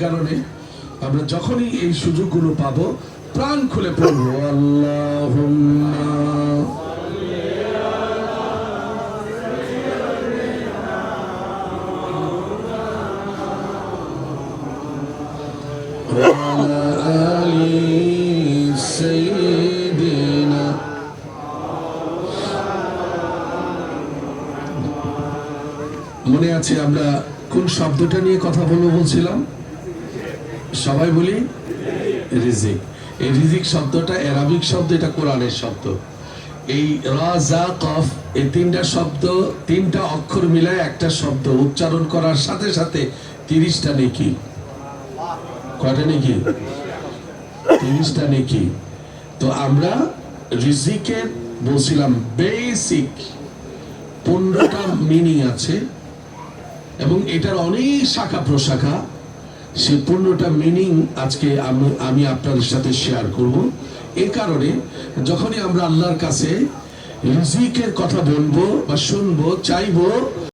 কারণে আমরা যখনই এই সুযোগগুলো পাবো প্রাণ খুলে পড়বো আল্লাহুম্মা ওয়া আলি সাইয়্যিদিনা। মনে আছে আমরা কোন শব্দটা নিয়ে কথা বলছিলাম? সবাই বলি রিজিক। এই রিজিক শব্দটা আরবিক শব্দ, এটা কোরআনের শব্দ। এই রা জা কফ এই তিনটা শব্দ, তিনটা অক্ষর মিলায় একটা শব্দ উচ্চারণ করার সাথে সাথে 30টা নেকি। কয়টা নেকি? 30টা নেকি। তো আমরা রিজিকের বলছিলাম বেসিক 15টা মিনিং আছে এবং এটার অনেক শাখা প্রশাখা। সে 15টা মিনিং আজকে আমি আপনাদের সাথে শেয়ার করব। এই কারণে যখনই আমরা আল্লাহর কাছে রিজিকের কথা বলবো বা শুনবো, চাইবো,